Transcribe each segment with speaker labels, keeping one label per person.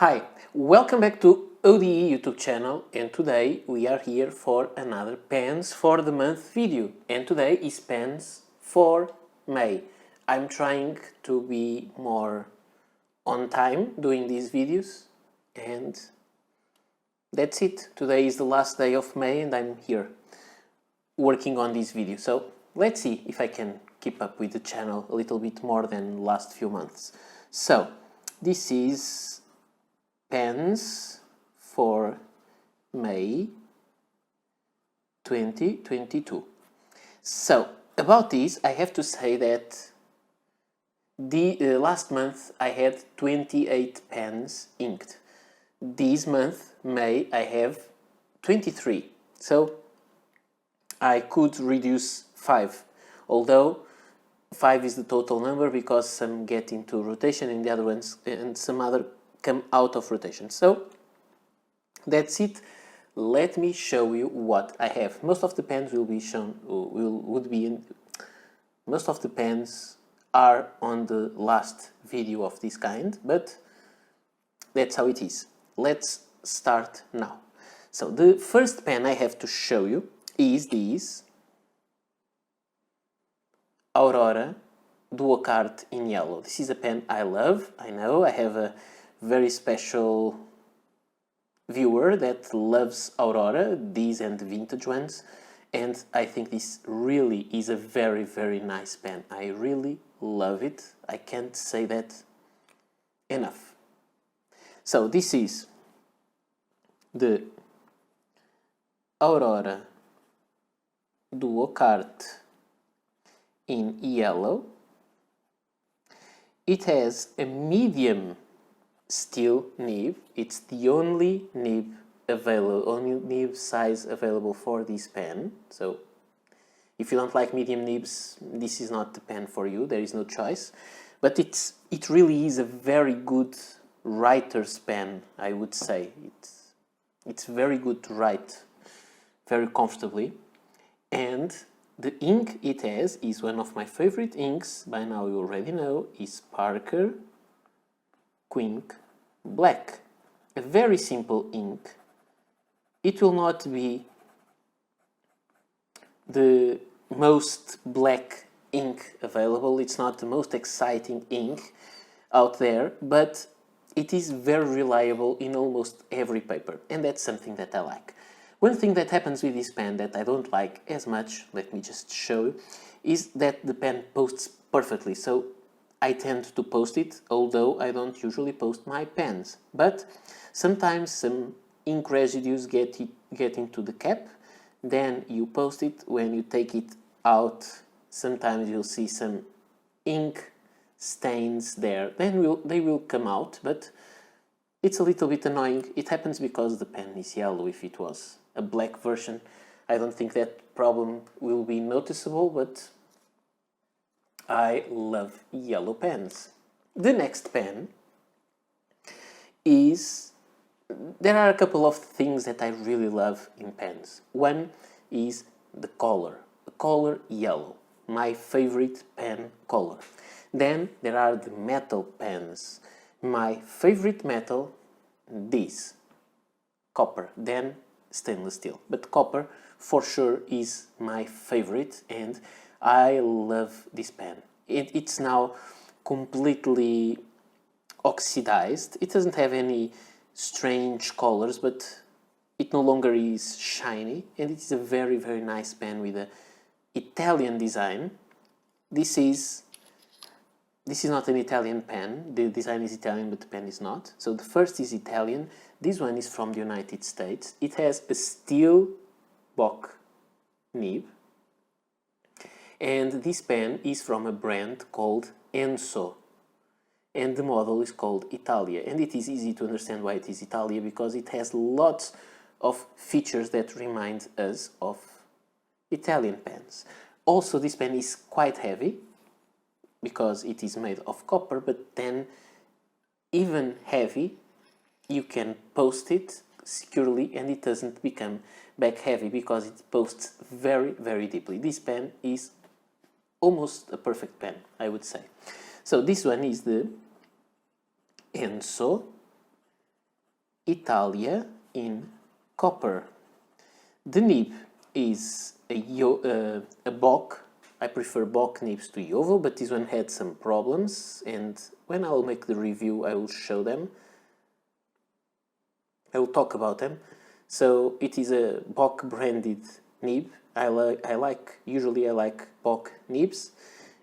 Speaker 1: Hi, welcome back to ODE YouTube channel, and today we are here for another pens for the month video, and today is pens for May. I'm trying to be more on time doing these videos, and that's it. Today is the last day of May and I'm here working on this video, so let's see if I can keep up with the channel a little bit more than the last few months. So this is pens for May 2022. So about this, I have to say that the last month I had 28 pens inked. This month, May, I have 23. So I could reduce 5, although 5 is the total number because some get into rotation and the other ones and some other come out of rotation. So that's it. Let me show you what I have. Most of the pens will be shown, most of the pens are on the last video of this kind, but that's how it is. Let's start now. So the first pen I have to show you is this Aurora Duocard in yellow. This is a pen I love. I know I have a very special viewer that loves Aurora, these and the vintage ones, and I think this really is a very, very nice pen. I really love it. I can't say that enough. So this is the Aurora Duocard in yellow. It has a medium steel nib. It's the only nib available, only nib size available for this pen. So if you don't like medium nibs, this is not the pen for you. There is no choice. But it really is a very good writer's pen, I would say. It's very good to write very comfortably. And the ink it has is one of my favorite inks. By now you already know, is Parker Quink Black. A very simple ink. It will not be the most black ink available. It's not the most exciting ink out there, but it is very reliable in almost every paper, and that's something that I like. One thing that happens with this pen that I don't like as much, let me just show you, is that the pen posts perfectly. So I tend to post it, although I don't usually post my pens. But sometimes some ink residues get into the cap, then you post it. When you take it out, sometimes you'll see some ink stains there. Then they will come out, but it's a little bit annoying. It happens because the pen is yellow. If it was a black version, I don't think that problem will be noticeable, but I love yellow pens. The next pen is... There are a couple of things that I really love in pens. One is the color yellow, my favorite pen color. Then there are the metal pens. My favorite metal, this, copper, then stainless steel. But copper for sure is my favorite, and I love this pen. It's now completely oxidized. It doesn't have any strange colors, but it no longer is shiny, and it is a very, very nice pen with an Italian design. This is not an Italian pen. The design is Italian, but the pen is not. So the first is Italian. This one is from the United States. It has a steel Bock nib. And this pen is from a brand called Ensso. And the model is called Italia. And it is easy to understand why it is Italia, because it has lots of features that remind us of Italian pens. Also, this pen is quite heavy, because it is made of copper, but then even heavy, you can post it securely and it doesn't become back heavy because it posts very, very deeply. This pen is almost a perfect pen, I would say. So this one is the Ensso Italia in copper. The nib is a Bock. I prefer Bock nibs to Jowo, but this one had some problems, and when I'll make the review I will show them. I will talk about them. So it is a Bock branded nib. Usually I like Bock nibs,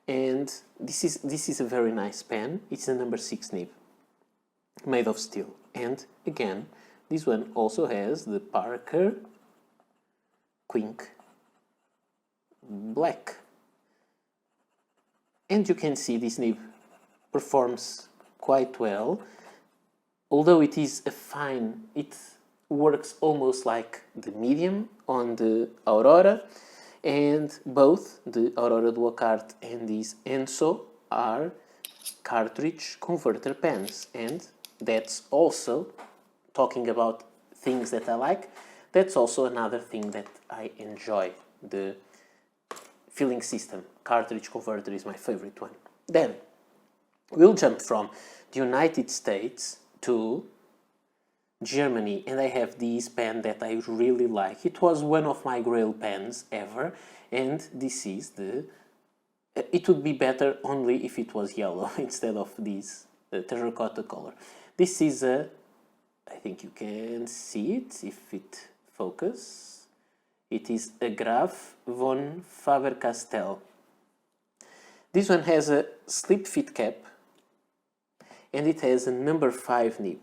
Speaker 1: and this is a very nice pen. It's a number 6 nib, made of steel. And again, this one also has the Parker Quink Black. And you can see this nib performs quite well. Although it is a fine, it works almost like the medium on the Aurora, and both the Aurora Duocart and this Ensso are cartridge converter pens, and that's also, talking about things that I like, that's also another thing that I enjoy. The filling system, cartridge converter, is my favorite one. Then we'll jump from the United States to Germany, and I have this pen that I really like. It was one of my grail pens ever, and this is the... It would be better only if it was yellow instead of this terracotta color. This is a... I think you can see it if it focus. It is a Graf von Faber-Castell. This one has a slip fit cap, and it has a number 5 nib.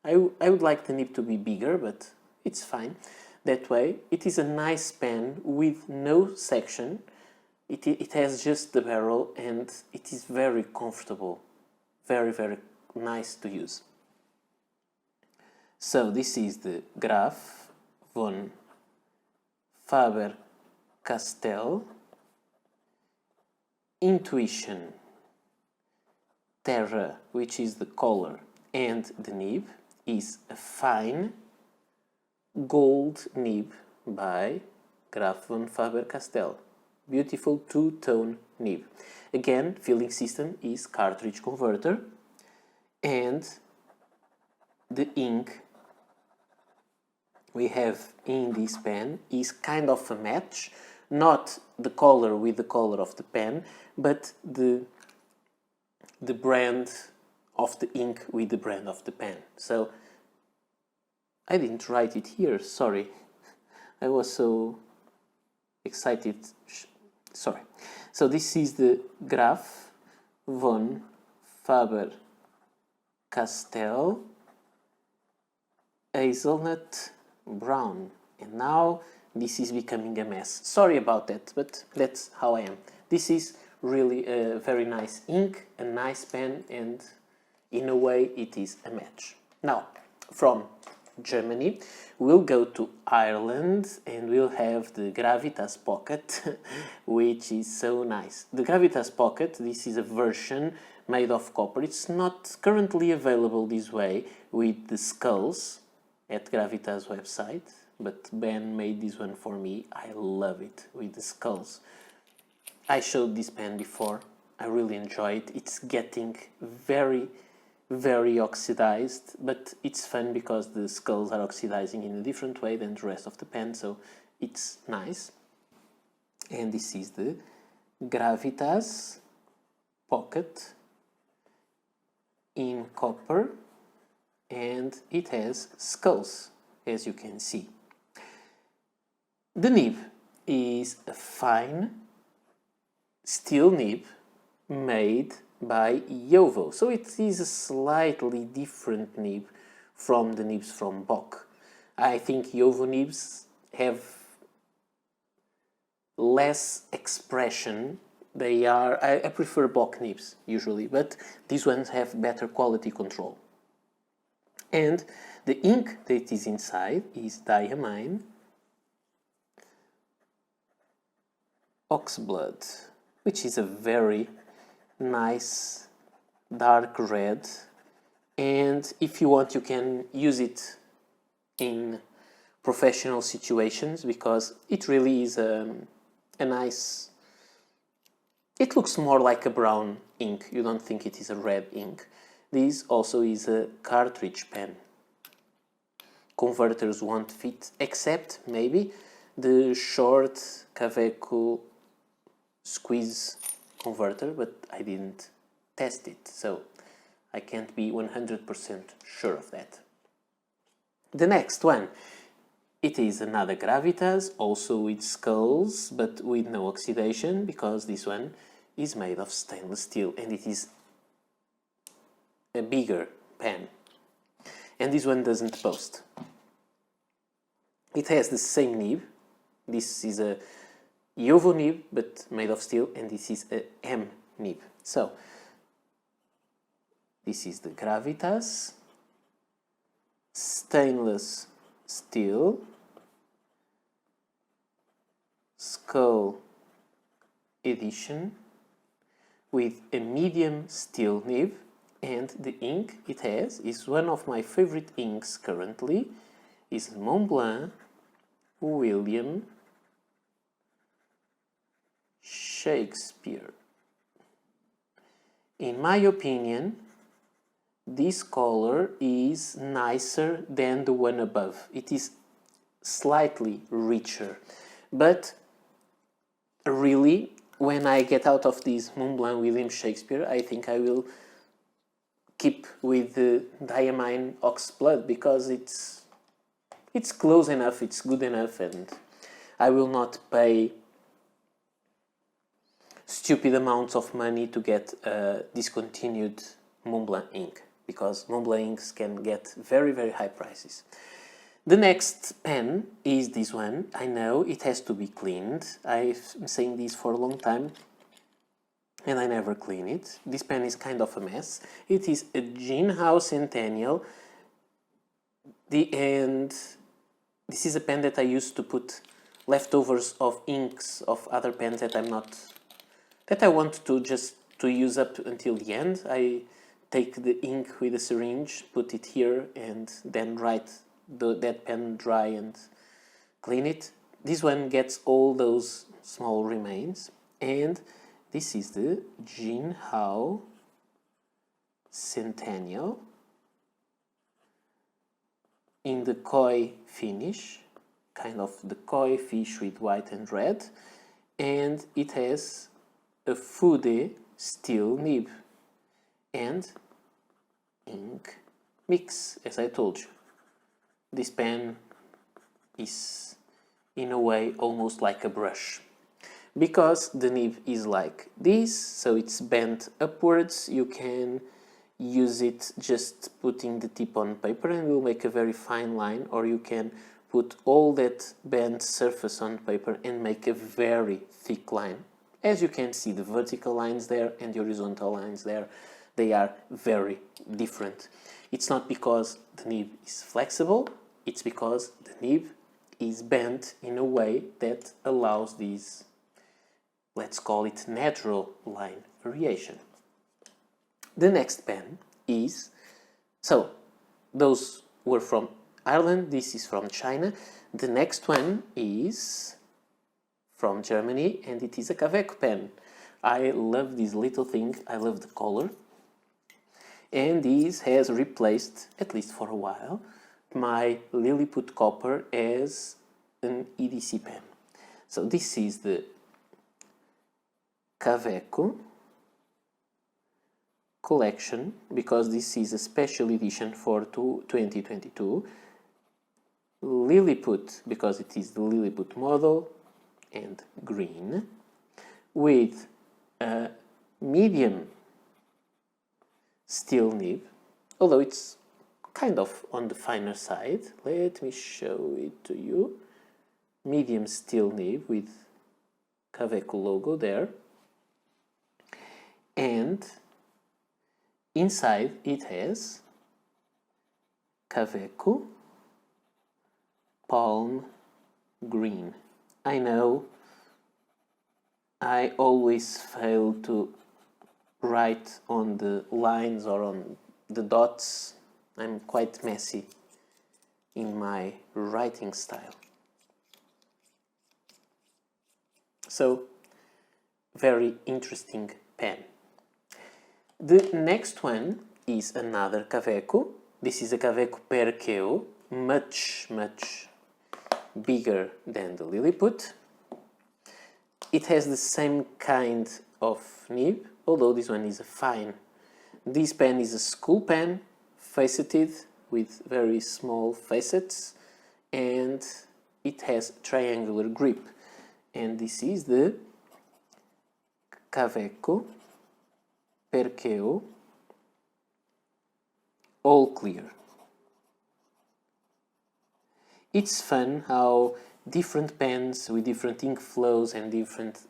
Speaker 1: I would like the nib to be bigger, but it's fine. That way, it is a nice pen with no section. It has just the barrel, and it is very comfortable. Very, very nice to use. So this is the Graf von Faber-Castell Intuition Terra, which is the color, and the nib is a fine gold nib by Graf von Faber-Castell. Beautiful two-tone nib. Again, filling system is cartridge converter, and the ink we have in this pen is kind of a match, not the color with the color of the pen, but the brand of the ink with the brand of the pen. So I didn't write it here, sorry. I was so excited. Sorry. So this is the Graf von Faber-Castell Hazelnut Brown. And now this is becoming a mess. Sorry about that, but that's how I am. This is really a very nice ink, a nice pen, and in a way it is a match. Now, from Germany, we'll go to Ireland, and we'll have the Gravitas Pocket, which is so nice. The Gravitas Pocket, this is a version made of copper. It's not currently available this way with the skulls at Gravitas website, but Ben made this one for me. I love it with the skulls. I showed this pen before. I really enjoy it. It's getting very, very oxidized, but it's fun because the skulls are oxidizing in a different way than the rest of the pen, so it's nice. And this is the Gravitas Pocket in copper, and it has skulls, as you can see. The nib is a fine steel nib made by Jowo, so it is a slightly different nib from the nibs from Bock. I think Jowo nibs have less expression. I prefer Bock nibs usually, but these ones have better quality control. And the ink that is inside is diamine oxblood, which is a very nice dark red, and if you want you can use it in professional situations because it really is a nice... It looks more like a brown ink. You don't think it is a red ink. This also is a cartridge pen. converters won't fit, except maybe the short Kaweco squeeze converter, but I didn't test it, so I can't be 100% sure of that. The next one, it is another Gravitas, also with skulls, but with no oxidation, because this one is made of stainless steel and it is a bigger pen. And this one doesn't boast. It has the same nib. This is a Jovo nib, but made of steel, and this is a M nib. So, this is the Gravitas, stainless steel, skull edition, with a medium steel nib, and the ink it has is one of my favorite inks currently, is Montblanc William Shakespeare. In my opinion, this color is nicer than the one above. It is slightly richer, but really, when I get out of this Montblanc William Shakespeare, I think I will keep with the Diamine Oxblood, because it's close enough, it's good enough, and I will not pay stupid amounts of money to get discontinued Montblanc ink, because Montblanc inks can get very, very high prices. The next pen is this one. I know it has to be cleaned. I've been saying this for a long time and I never clean it. This pen is kind of a mess. It is a Jinhao Centennial, and this is a pen that I used to put leftovers of inks of other pens that I want to just to use up until the end. I take the ink with a syringe, put it here, and then write that pen dry and clean it. This one gets all those small remains, and this is the Jinhao Centennial in the koi finish, kind of the koi fish with white and red, and it has a Fude steel nib and ink mix, as I told you. This pen is in a way almost like a brush, because the nib is like this, so it's bent upwards. You can use it just putting the tip on paper and will make a very fine line, or you can put all that bent surface on paper and make a very thick line. As you can see, the vertical lines there and the horizontal lines there, they are very different. It's not because the nib is flexible, it's because the nib is bent in a way that allows these, let's call it, natural line variation. The next pen is, so those were from Ireland, this is from China. The next one is from Germany, and it is a Kaweco pen. I love this little thing, I love the color. And this has replaced, at least for a while, my Liliput copper as an EDC pen. So this is the Kaweco collection, because this is a special edition for 2022. Liliput, because it is the Liliput model, and green, with a medium steel nib, although it's kind of on the finer side. Let me show it to you. Medium steel nib with Kaweco logo there, and inside it has Kaweco palm green. I know I always fail to write on the lines or on the dots. I'm quite messy in my writing style. So, very interesting pen. The next one is another Kaweco. This is a Kaweco Perkeo. much bigger than the Liliput. It has the same kind of nib, although this one is a fine. This pen is a school pen, faceted with very small facets, and it has triangular grip. And this is the Kaweco Perkeo all clear. It's fun how different pens with different ink flows and different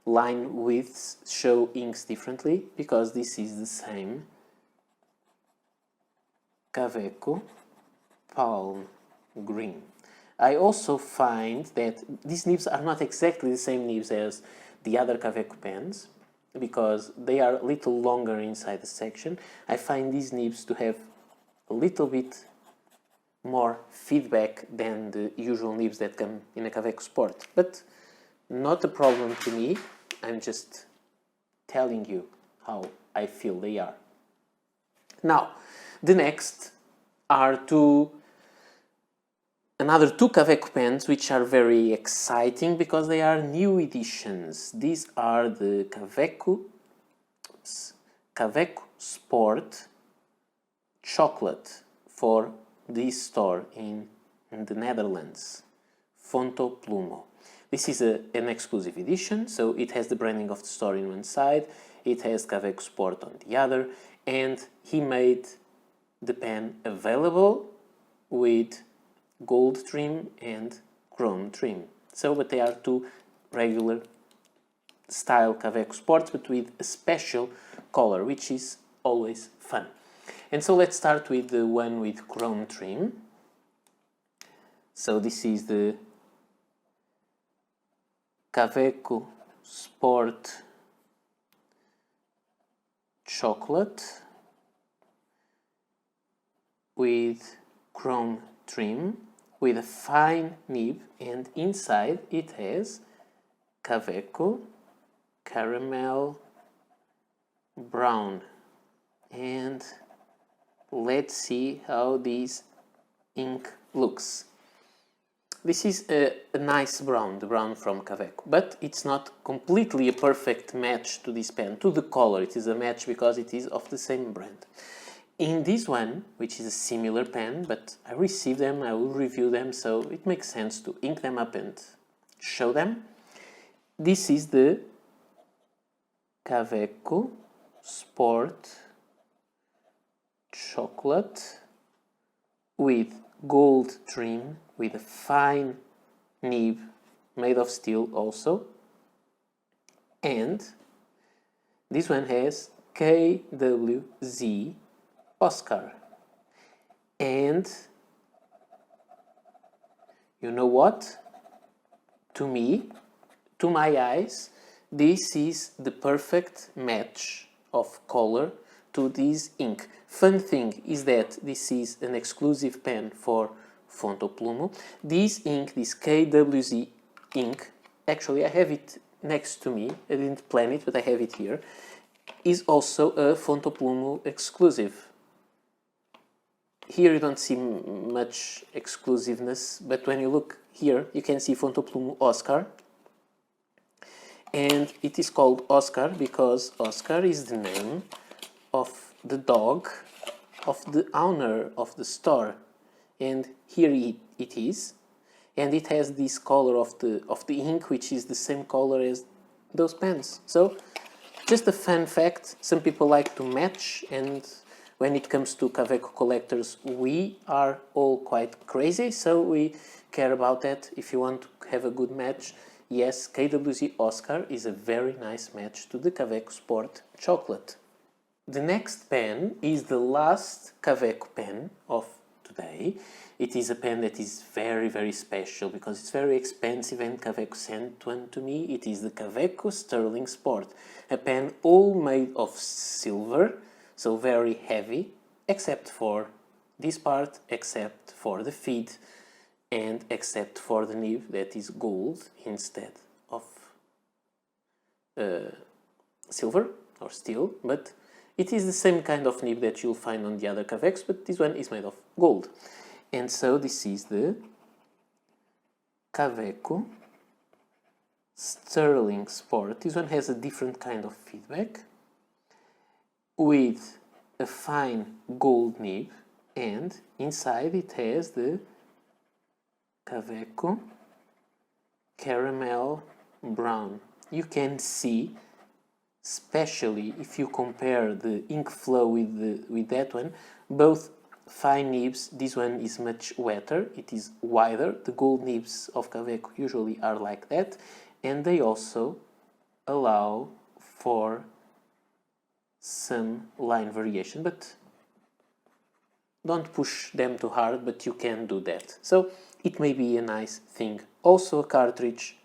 Speaker 1: line widths show inks differently, because this is the same Kaweco Palm Green. I also find that these nibs are not exactly the same nibs as the other Kaweco pens, because they are a little longer inside the section. I find these nibs to have a little bit more feedback than the usual nibs that come in a Kaweco Sport, but not a problem to me. I'm just telling you how I feel they are. Now, the next are another two Kaweco pens, which are very exciting because they are new editions. These are the Kaweco Sport Chocolate for this store in the Netherlands, Fonto Plumo. This is an exclusive edition, so it has the branding of the store in one side, it has Kaweco Sport on the other, and he made the pen available with gold trim and chrome trim. So, but they are two regular style Kaweco Sports, but with a special color, which is always fun. And so let's start with the one with chrome trim. So this is the Kaweco Sport Chocolate with chrome trim, with a fine nib, and inside it has Kaweco Caramel Brown. And let's see how this ink looks. This is a nice brown, the brown from Kaweco, but it's not completely a perfect match to this pen, to the color. It is a match because it is of the same brand. In this one, which is a similar pen, but I received them, I will review them, so it makes sense to ink them up and show them. This is the Kaweco Sport Chocolate with gold trim, with a fine nib made of steel also, and this one has KWZ Oscar. And you know what? To me, to my eyes, this is the perfect match of color to this ink. Fun thing is that this is an exclusive pen for Fonto Plumo. This ink, this KWZ ink, actually I have it next to me, I didn't plan it, but I have it here, is also a Fonto Plumo exclusive. Here you don't see much exclusiveness, but when you look here, you can see Fonto Plumo Oscar. And it is called Oscar because Oscar is the name of the dog of the owner of the store. And here it is. And it has this color of the ink, which is the same color as those pens. So, just a fun fact, some people like to match, and when it comes to Kaweco collectors, we are all quite crazy, so we care about that. If you want to have a good match, yes, KWZ Oscar is a very nice match to the Kaweco Sport Chocolate. The next pen is the last Kaweco pen of today. It is a pen that is very special because it's very expensive and Kaweco sent one to me. It is the Kaweco Sterling Sport, a pen all made of silver, so very heavy, except for this part, except for the feed, and except for the nib that is gold instead of silver or steel, but it is the same kind of nib that you'll find on the other Kawecos, but this one is made of gold. And so this is the Kaweco Sterling Sport. This one has a different kind of feedback with a fine gold nib, and inside it has the Kaweco Caramel Brown. You can see, especially if you compare the ink flow with that one, both fine nibs. This one is much wetter, it is wider. The gold nibs of Kaweco usually are like that, and they also allow for some line variation, but don't push them too hard, but you can do that. So it may be a nice thing. Also a cartridge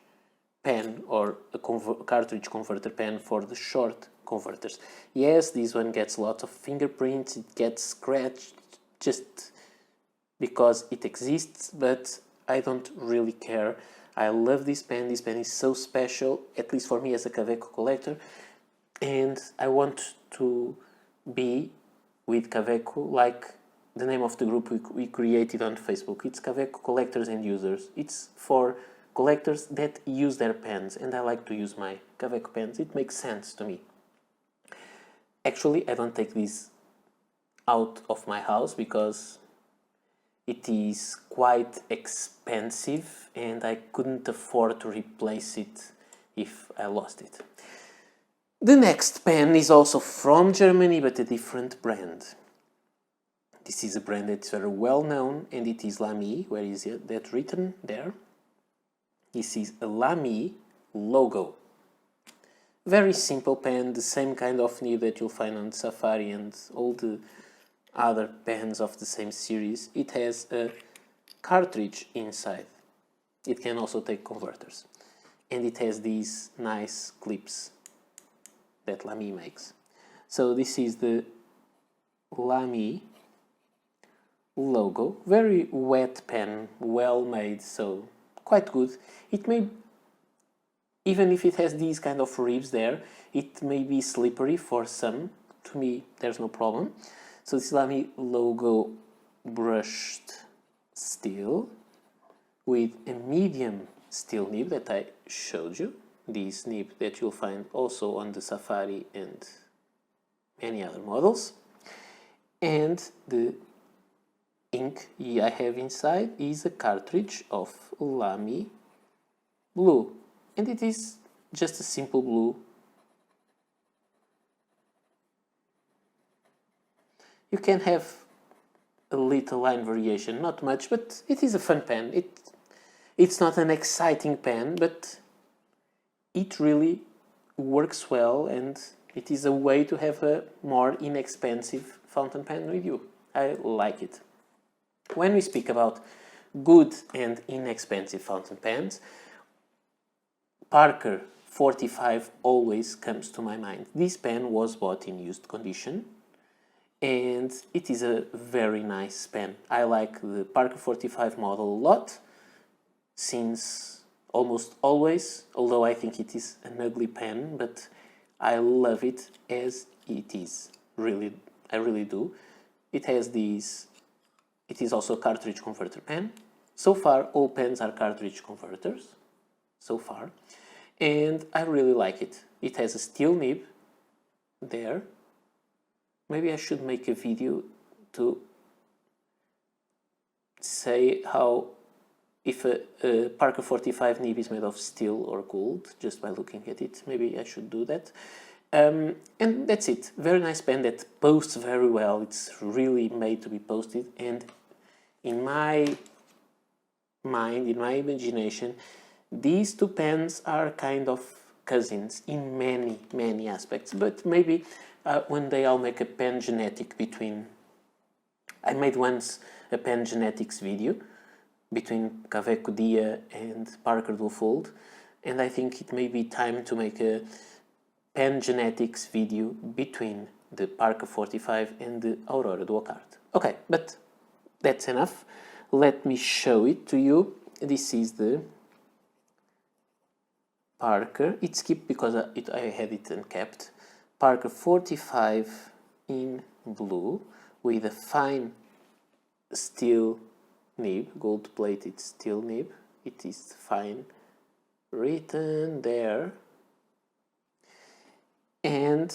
Speaker 1: pen or a cartridge converter pen for the short converters. Yes, this one gets lots of fingerprints, it gets scratched just because it exists, but I don't really care. I love this pen. This pen is so special, at least for me as a Kaweco collector, and I want to be with Kaweco like the name of the group we created on Facebook. It's Kaweco Collectors and Users. It's for collectors that use their pens, and I like to use my Kaweco pens. It makes sense to me. Actually, I don't take this out of my house because it is quite expensive and I couldn't afford to replace it if I lost it. The next pen is also from Germany, but a different brand. This is a brand that's very well known, and it is Lamy. Where is that written? There. This is a Lamy logo. Very simple pen, the same kind of nib that you'll find on Safari and all the other pens of the same series. It has a cartridge inside. It can also take converters. And it has these nice clips that Lamy makes. So this is the Lamy logo. Very wet pen, well made, so quite good. It may, even if it has these kind of ribs there, it may be slippery for some. To me, there's no problem. So this Lamy logo brushed steel with a medium steel nib that I showed you. This nib that you'll find also on the Safari and many other models. And the ink I have inside is a cartridge of Lamy blue, and it is just a simple blue. You can have a little line variation, not much, but it is a fun pen. It's not an exciting pen, but it really works well, and it is a way to have a more inexpensive fountain pen with you. I like it. When we speak about good and inexpensive fountain pens, Parker 45 always comes to my mind. This pen was bought in used condition, and it is a very nice pen. I like the Parker 45 model a lot, since almost always, although I think it is an ugly pen, but I love it as it is. Really, I really do. It has these. It is also a cartridge converter pen. So far, all pens are cartridge converters. So far. And I really like it. It has a steel nib there. Maybe I should make a video to say how, if a Parker 45 nib is made of steel or gold, just by looking at it. Maybe I should do that. And that's it. Very nice pen that posts very well. It's really made to be posted, and in my mind, in my imagination, these two pens are kind of cousins in many aspects. But maybe one day I'll make a pen genetic between... I made once a pen genetics video between Kaweco Dia and Parker Dual-Fold, and I think it may be time to make a pen genetics video between the Parker 45 and the Aurora Dual-Cart. Okay, but that's enough. Let me show it to you. This is the Parker. It's kept because I had it unkept. Parker 45 in blue with a fine steel nib, gold-plated steel nib. It is fine written there. And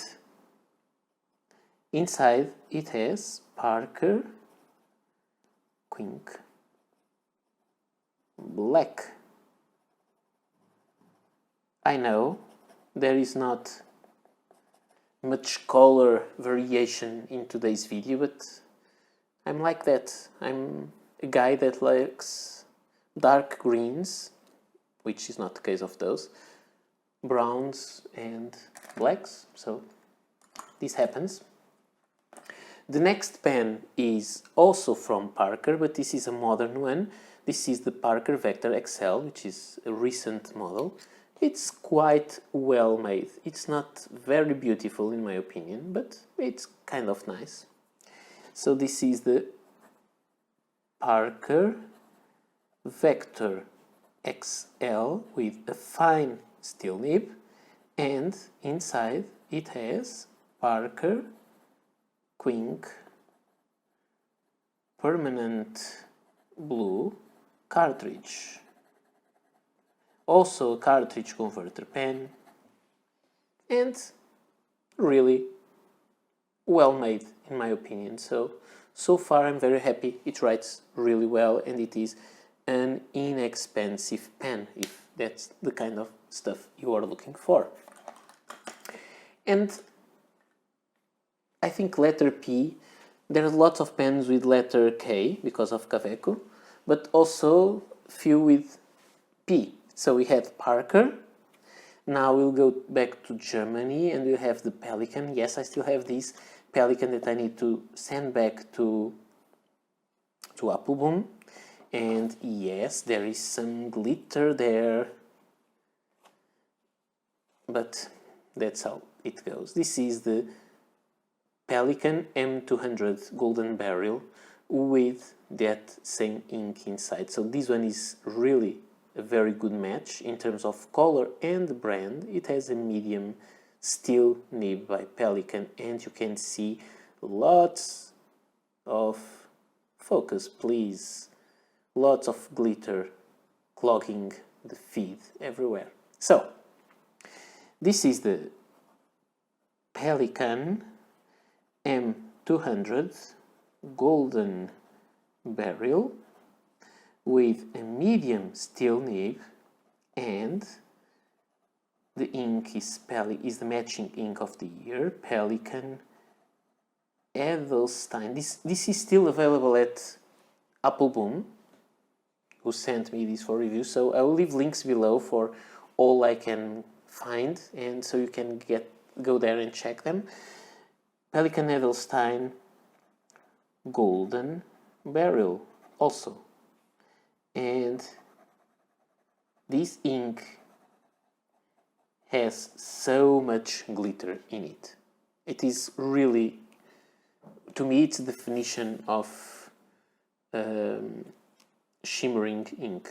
Speaker 1: inside it has Parker Quink Black. I know there is not much color variation in today's video, but I'm like that. I'm a guy that likes dark greens, which is not the case of those, browns and blacks, so this happens. The next pen is also from Parker, but this is a modern one. This is the Parker Vector XL, which is a recent model. It's quite well made. It's not very beautiful in my opinion, but it's kind of nice. So this is the Parker Vector XL with a fine steel nib, and inside it has Parker Quink Permanent Blue cartridge. Also a cartridge converter pen, and really well made in my opinion. So far I'm very happy. It writes really well, and it is an inexpensive pen, if that's the kind of stuff you are looking for. And I think letter P, there are lots of pens with letter K because of Kaweco, but also few with P. So we had Parker. Now we'll go back to Germany and we'll have the Pelikan. Yes, I still have this Pelikan that I need to send back to Appelboom. And yes, there is some glitter there, but that's how it goes. This is the Pelikan M200 Golden Beryl with that same ink inside. So this one is really a very good match in terms of color and brand. It has a medium steel nib by Pelikan, and you can see lots of, focus please, lots of glitter clogging the feed everywhere. So this is the Pelikan M200 Golden Beryl with a medium steel nib, and the ink is the matching ink of the year, Pelikan Edelstein. This is still available at Appelboom, who sent me this for review, so I will leave links below for all I can find, and so you can go there and check them. Pelikan Edelstein Golden Beryl also. And this ink has so much glitter in it. It is really, to me, it's the definition of shimmering ink.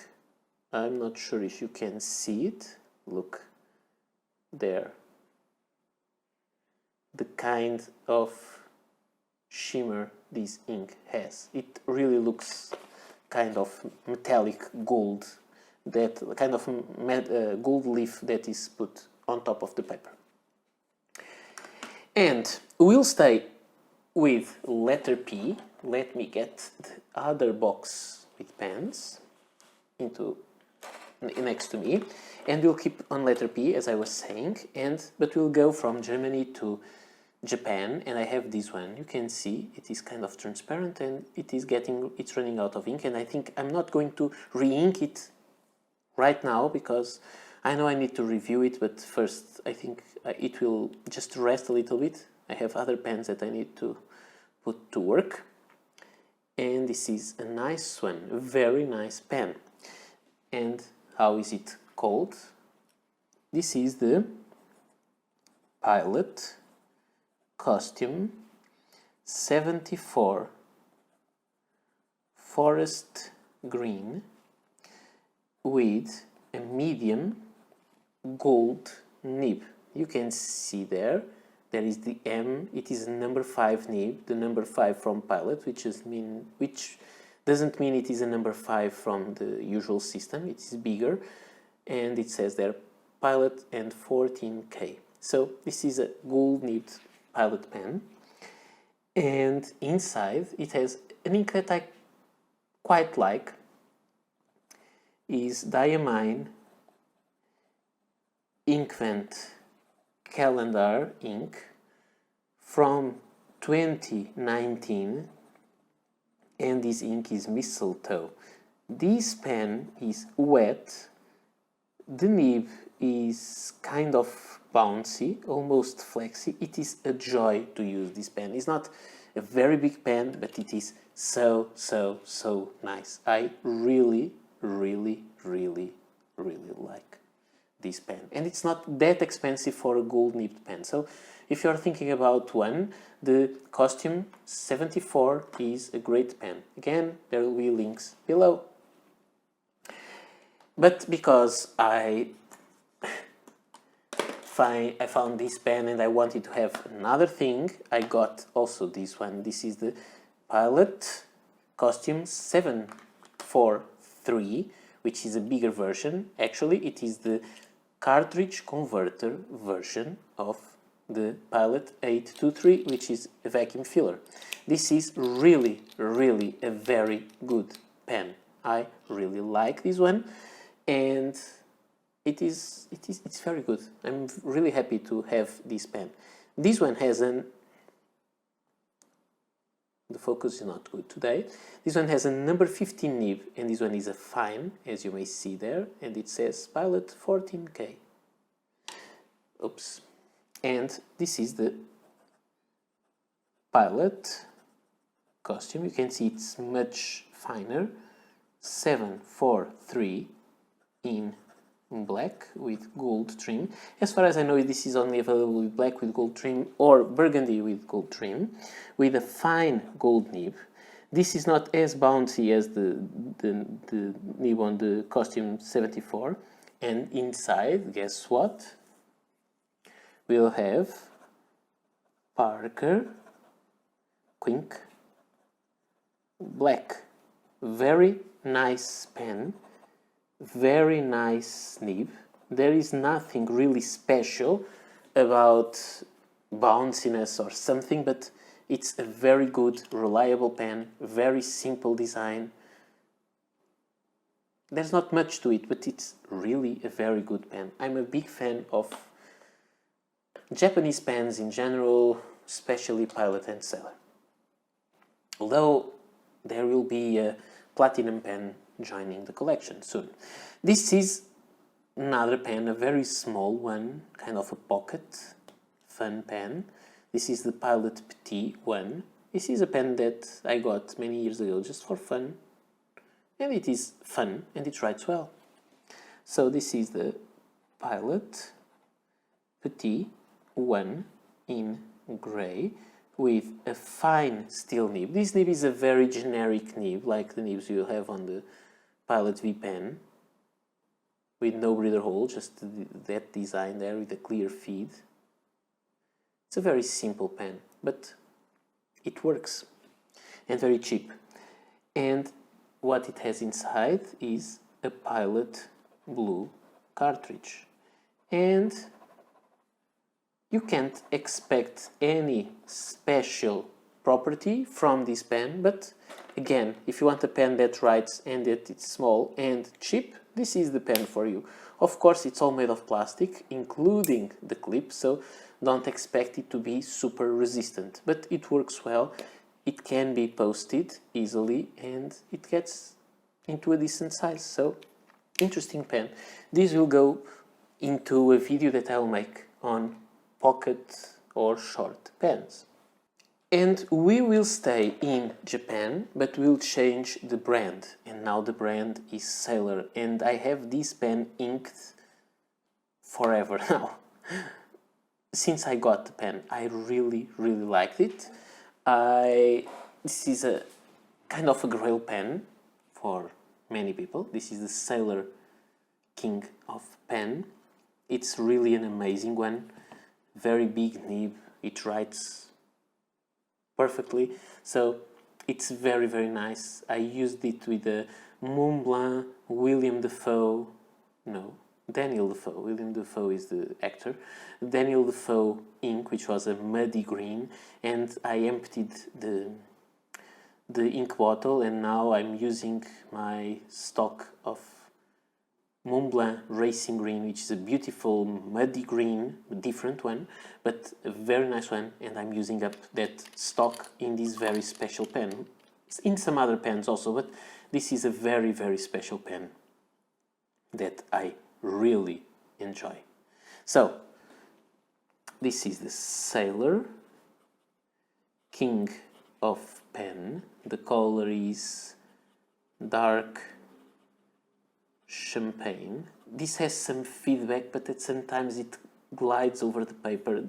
Speaker 1: I'm not sure if you can see it. Look there. The kind of shimmer this ink has. It really looks kind of metallic gold, that kind of gold leaf that is put on top of the paper. And we'll stay with letter P. Let me get the other box with pens next to me, and we'll keep on letter P as I was saying, but we'll go from Germany to Japan, and I have this one. You can see it is kind of transparent, and it's running out of ink, and I think I'm not going to re-ink it right now because I know I need to review it, but first I think it will just rest a little bit. I have other pens that I need to put to work, and this is a nice one, a very nice pen. And how is it called? This is the Pilot Costume 74 Forest Green with a medium gold nib. You can see there is the M, it is a number 5 nib, the number 5 from Pilot, which Doesn't mean it is a number 5 from the usual system, it is bigger, and it says there Pilot and 14K. So this is a gold nibbed Pilot pen, and inside it has an ink that I quite like, is Diamine Inkvent Calendar ink from 2019, and this ink is Mistletoe. This pen is wet, the nib is kind of bouncy, almost flexy. It is a joy to use this pen. It's not a very big pen, but it is so nice. I really like this pen, and it's not that expensive for a gold nibbed pen. So if you're thinking about one, the Costume 74 is a great pen. Again, there will be links below. But because I found this pen and I wanted to have another thing, I got also this one. This is the Pilot Costume 743, which is a bigger version. Actually, it is the cartridge converter version of the Pilot 823, which is a vacuum filler. This is really a very good pen. I really like this one, and it's very good. I'm really happy to have this pen. This one has the focus is not good today. This one has a number 15 nib, and this one is a fine, as you may see there, and it says Pilot 14K. Oops. And this is the Pilot Costume. You can see it's much finer. 743 in black with gold trim. As far as I know, this is only available with black with gold trim or burgundy with gold trim, with a fine gold nib. This is not as bouncy as the nib on the Costume 74. And inside, guess what? We'll have Parker Quink Black. Very nice pen, very nice nib. There is nothing really special about bounciness or something, but it's a very good, reliable pen, very simple design. There's not much to it, but it's really a very good pen. I'm a big fan of Japanese pens in general, especially Pilot and Sailor. Although there will be a platinum pen joining the collection soon. This is another pen, a very small one, kind of a pocket fun pen. This is the Pilot Petit one. This is a pen that I got many years ago just for fun, and it is fun and it writes well. So this is the Pilot Petit one in grey with a fine steel nib. This nib is a very generic nib, like the nibs you have on the Pilot V pen, with no breather hole, just that design there with a clear feed. It's a very simple pen, but it works, and very cheap. And what it has inside is a Pilot blue cartridge. And you can't expect any special property from this pen, but again, if you want a pen that writes and that it's small and cheap, this is the pen for you. Of course, it's all made of plastic, including the clip, so don't expect it to be super resistant, but it works well. It can be posted easily and it gets into a decent size, so interesting pen. This will go into a video that I'll make on pocket or short pens. And we will stay in Japan, but we'll change the brand. And now the brand is Sailor, and I have this pen inked forever now. Since I got the pen, I really liked it. This is a kind of a grail pen for many people. This is the Sailor King of Pen. It's really an amazing one. Very big nib, it writes perfectly. So It's very, very nice. I used it with the Montblanc William Defoe, no, Daniel Defoe. William Defoe is the actor. Daniel Defoe ink, which was a muddy green, and I emptied the ink bottle, and now I'm using my stock of Montblanc Racing Green, which is a beautiful muddy green, a different one, but a very nice one, and I'm using up that stock in this very special pen. In some other pens also, but this is a very, very special pen that I really enjoy. So, this is the Sailor King of Pen. The color is dark champagne. This has some feedback, but sometimes it glides over the paper.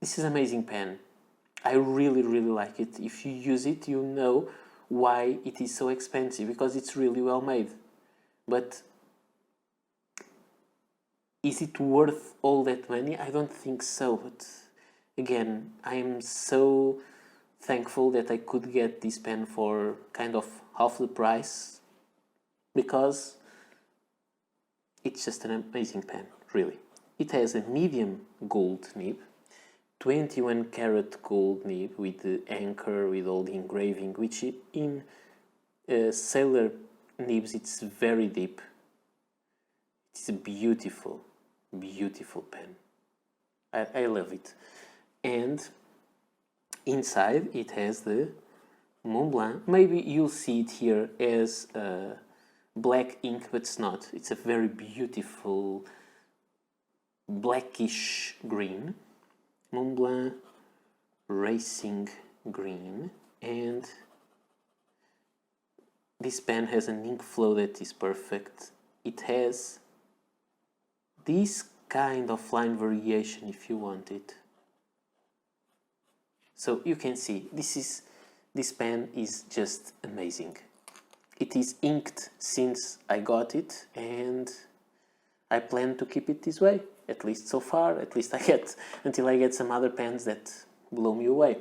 Speaker 1: This is an amazing pen. I really, really like it. If you use it, you know why it is so expensive, because it's really well made. But is it worth all that money? I don't think so. But again, I am so thankful that I could get this pen for kind of half the price, because it's just an amazing pen, really. It has a medium gold nib, 21 karat gold nib with the anchor, with all the engraving, which in Sailor nibs it's very deep. It's a beautiful, beautiful pen. I love it. And inside it has the Montblanc. Maybe you'll see it here as black ink, but it's not. It's a very beautiful blackish green, Montblanc Racing Green, and this pen has an ink flow that is perfect. It has this kind of line variation if you want it. So you can see this pen is just amazing. It is inked since I got it, and I plan to keep it this way, at least so far, at least until I get some other pens that blow me away.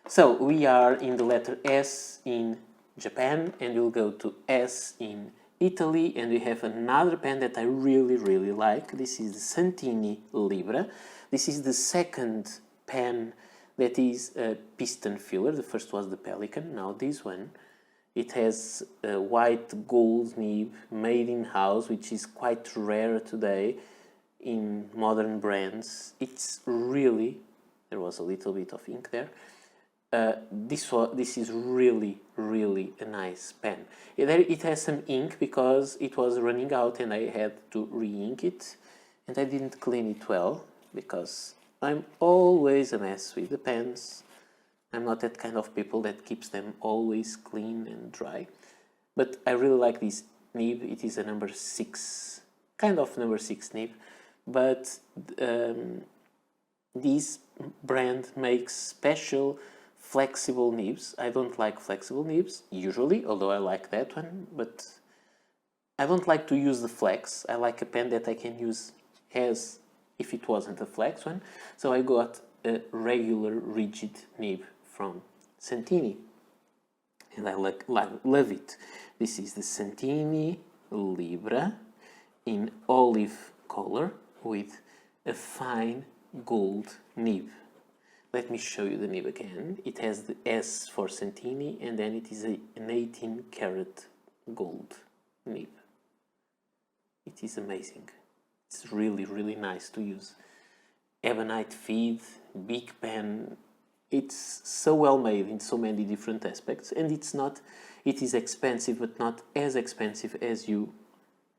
Speaker 1: So we are in the letter S in Japan, and we'll go to S in Italy, and we have another pen that I really, really like. This is the Santini Libra. This is the second pen that is a piston filler. The first was the Pelikan, now this one. It has a white gold nib made in-house, which is quite rare today in modern brands. It's really, there was a little bit of ink there. This is really, really a nice pen. It has some ink because it was running out and I had to re-ink it, and I didn't clean it well because I'm always a mess with the pens. I'm not that kind of people that keeps them always clean and dry. But I really like this nib. It is a number 6, kind of number 6 nib. But this brand makes special flexible nibs. I don't like flexible nibs usually, although I like that one. But I don't like to use the flex. I like a pen that I can use as if it wasn't a flex one. So I got a regular rigid nib from Santini, and I love it. This is the Santini Libra in olive color with a fine gold nib. Let me show you the nib again. It has the S for Santini, and then it is an 18 karat gold nib. It is amazing. It's really, really nice to use. Ebonite feed, big pen. It's so well made in so many different aspects, and it is expensive, but not as expensive as you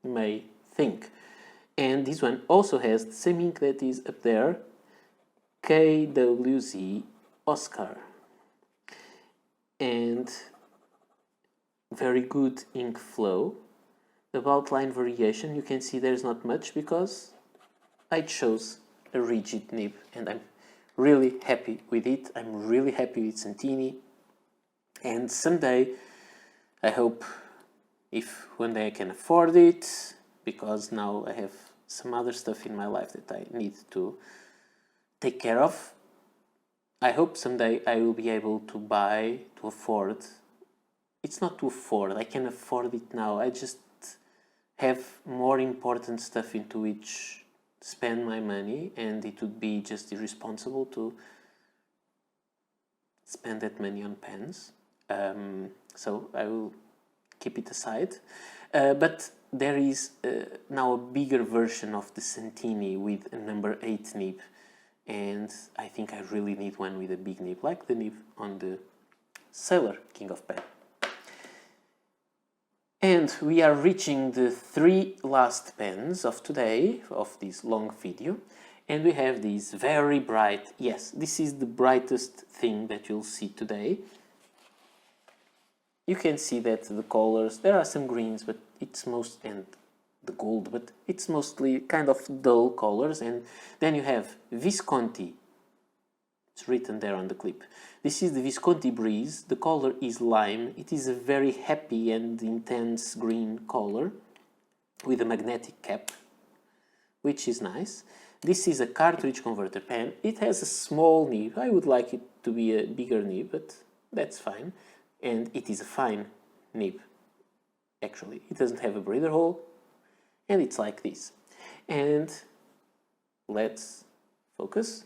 Speaker 1: may think. And this one also has the same ink that is up there, KWZ Oscar. And very good ink flow. About line variation, you can see there's not much because I chose a rigid nib, and I'm really happy with it. I'm really happy with Santini, and someday I hope, if one day I can afford it, because now I have some other stuff in my life that I need to take care of, I hope someday I will be able to buy, to afford. It's not to afford, I can afford it now. I just have more important stuff into which spend my money, and it would be just irresponsible to spend that money on pens. So I will keep it aside. But there is now a bigger version of the Santini with a number 8 nib, and I think I really need one with a big nib, like the nib on the Sailor King of Pen. And we are reaching the 3 last pens of today, of this long video, and we have these very bright, yes, this is the brightest thing that you'll see today. You can see that the colors, there are some greens, but it's most, and the gold, but it's mostly kind of dull colors. And then you have Visconti, it's written there on the clip. This is the Visconti Breeze, the color is lime, it is a very happy and intense green color with a magnetic cap, which is nice. This is a cartridge converter pen, it has a small nib, I would like it to be a bigger nib, but that's fine. And it is a fine nib, actually. It doesn't have a breather hole, and it's like this. And let's focus.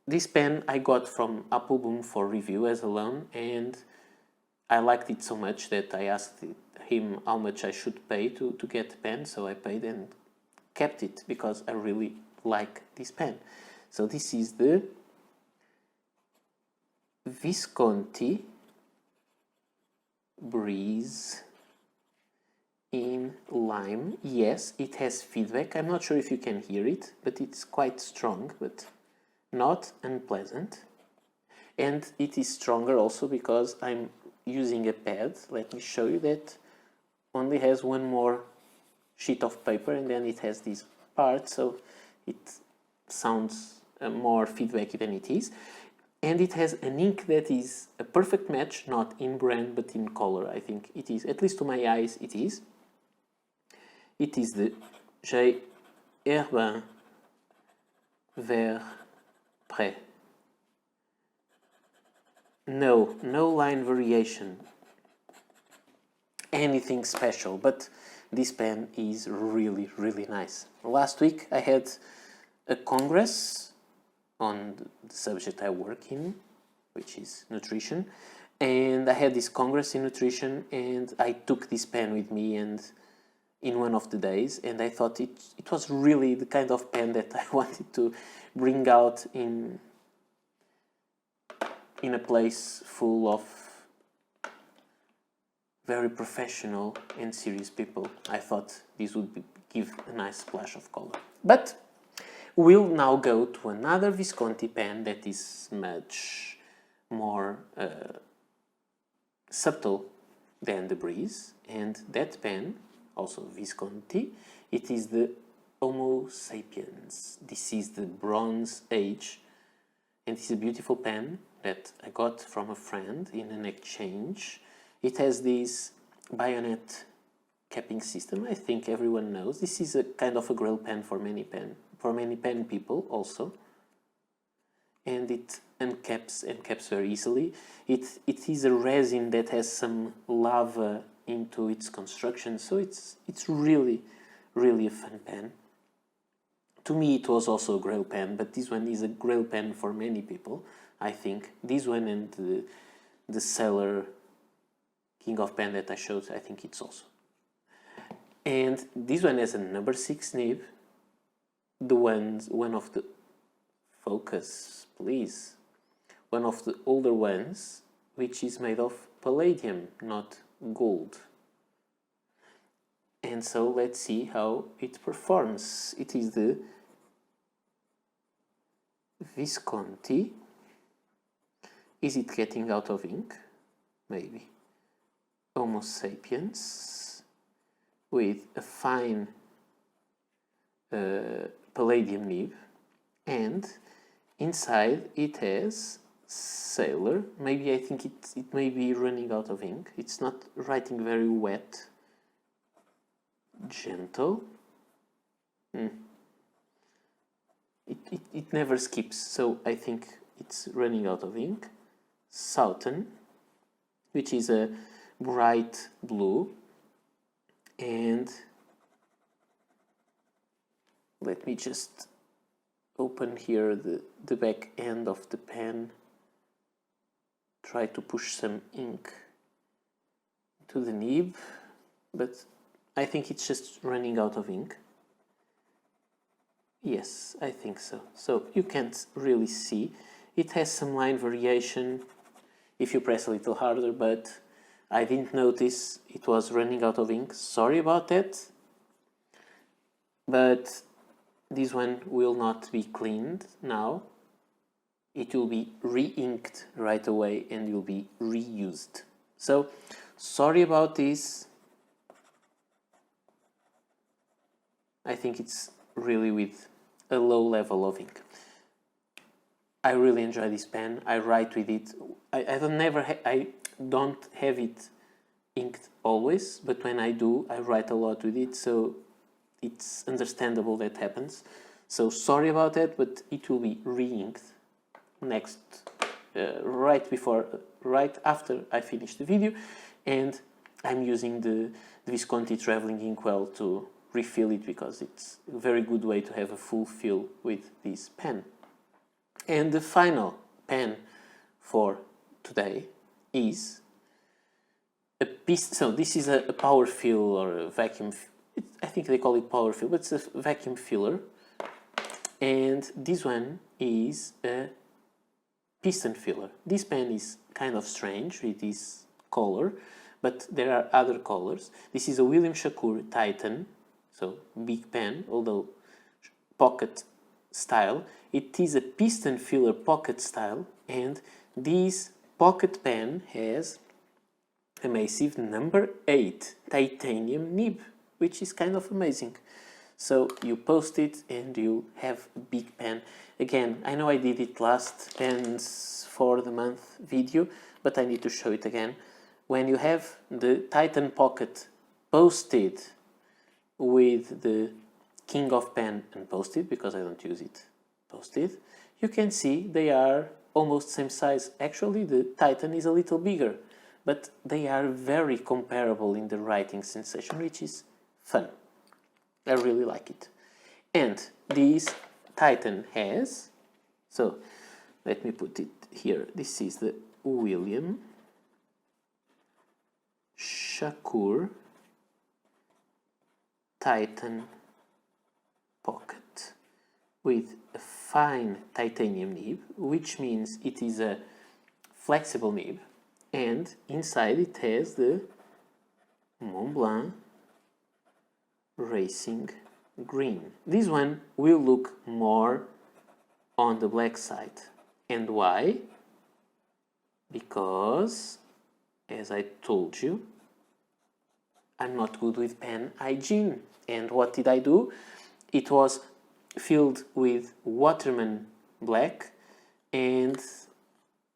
Speaker 1: This pen I got from Appleboom for review as a loan, and I liked it so much that I asked him how much I should pay to get the pen, so I paid and kept it because I really like this pen. So this is the Visconti Breeze in lime. Yes, it has feedback. I'm not sure if you can hear it, but it's quite strong, but not unpleasant. And it is stronger also because I'm using a pad. Let me show you that only has one more sheet of paper, and then it has this part, so it sounds more feedbacky than it is. And it has an ink that is a perfect match, not in brand but in color. I think it is, at least to my eyes, it is. It is the J. Herbin Vert Pré. No line variation, anything special, but this pen is really, really nice. Last week I had a congress on the subject I work in, which is nutrition, and I had this congress in nutrition, and I took this pen with me and in one of the days, and I thought it was really the kind of pen that I wanted to bring out in a place full of very professional and serious people. I thought this would give a nice splash of color. But we'll now go to another Visconti pen that is much more subtle than the Breeze, and that pen, also Visconti, it is the Homo Sapiens. This is the Bronze Age, and it's a beautiful pen that I got from a friend in an exchange. It has this bayonet capping system. I think everyone knows. This is a kind of a grail pen for many pen people also. And it uncaps and caps very easily. It is a resin that has some lava into its construction, so it's really, really a fun pen. To me it was also a grail pen, but this one is a grail pen for many people, I think. This one and the Sailor King of Pen that I showed, I think it's also. And this one has a number 6 nib. One of the focus, please. One of the older ones, which is made of palladium, not gold. And so let's see how it performs. It is the Visconti. Is it getting out of ink? Maybe. Homo Sapiens with a fine palladium nib, and inside it has Sailor. Maybe I think it may be running out of ink. It's not writing very wet. Gentle. It never skips, so I think it's running out of ink. Southern, which is a bright blue, and let me just open here the back end of the pen, try to push some ink to the nib, but I think it's just running out of ink. Yes, I think so. So you can't really see. It has some line variation if you press a little harder, but I didn't notice it was running out of ink. Sorry about that. But this one will not be cleaned now. It will be re-inked right away and will be reused. So, sorry about this. I think it's really with a low level of ink. I really enjoy this pen. I write with it. I don't have it inked always, but when I do, I write a lot with it, so it's understandable that happens. So sorry about that, but it will be re-inked next, right after I finish the video, and I'm using the Visconti traveling inkwell to refill it because it's a very good way to have a full fill with this pen. And the final pen for today is a piece. So this is a power fill or a vacuum. I think they call it power fill, but it's a vacuum filler. And this one is a piston filler. This pen is kind of strange with this color, but there are other colors. This is a William Shakour Titan, so big pen, although pocket style. It is a piston filler pocket style, and this pocket pen has a massive number 8 titanium nib, which is kind of amazing. So you post it and you have a big pen. Again, I know I did it last pens for the month video, but I need to show it again. When you have the Titan Pocket posted with the King of Pen unposted, because I don't use it posted, you can see they are almost same size. Actually, the Titan is a little bigger, but they are very comparable in the writing sensation, which is fun. I really like it. And this Titan has, so let me put it here. This is the William Shakour Titan Pocket with a fine titanium nib, which means it is a flexible nib, and inside it has the Montblanc Racing Green. This one will look more on the black side. And why? Because, as I told you, I'm not good with pen hygiene. And what did I do? It was filled with Waterman black and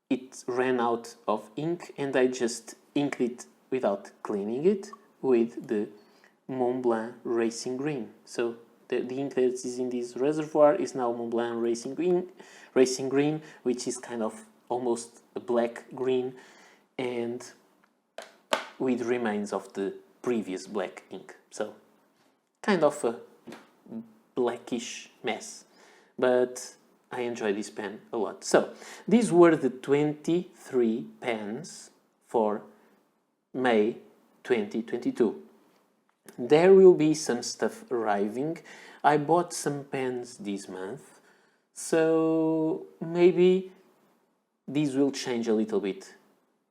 Speaker 1: it ran out of ink, and I just inked it without cleaning it with the Montblanc Racing Green. So the ink that is in this reservoir is now Montblanc Racing Green, which is kind of almost a black green and with remains of the previous black ink. So kind of a blackish mess, but I enjoy this pen a lot. So these were the 23 pens for May 2022. There will be some stuff arriving. I bought some pens this month, so maybe these will change a little bit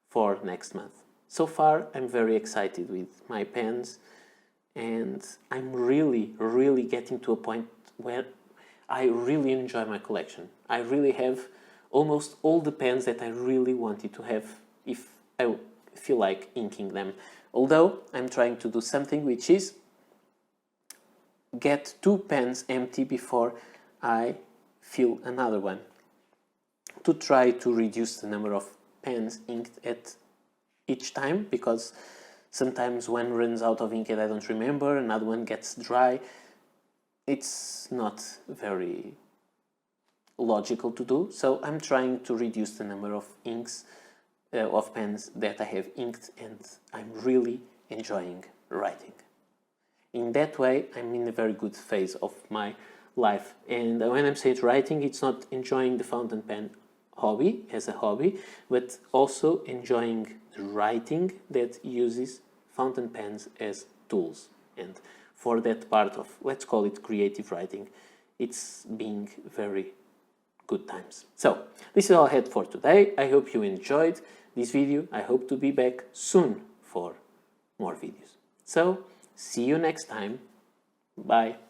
Speaker 1: for next month. So far, I'm very excited with my pens, and I'm really getting to a point where I really enjoy my collection. I really have almost all the pens that I really wanted to have if I feel like inking them. Although I'm trying to do something which is get 2 pens empty before I fill another one, to try to reduce the number of pens inked at each time, because sometimes one runs out of ink and I don't remember, another one gets dry. It's not very logical to do, so I'm trying to reduce the number of inks, of pens that I have inked, and I'm really enjoying writing. In that way, I'm in a very good phase of my life. And when I'm saying writing, it's not enjoying the fountain pen hobby as a hobby, but also enjoying the writing that uses fountain pens as tools. And for that part of, let's call it creative writing, it's being very good times. So this is all I had for today. I hope you enjoyed this video. I hope to be back soon for more videos. So see you next time. Bye.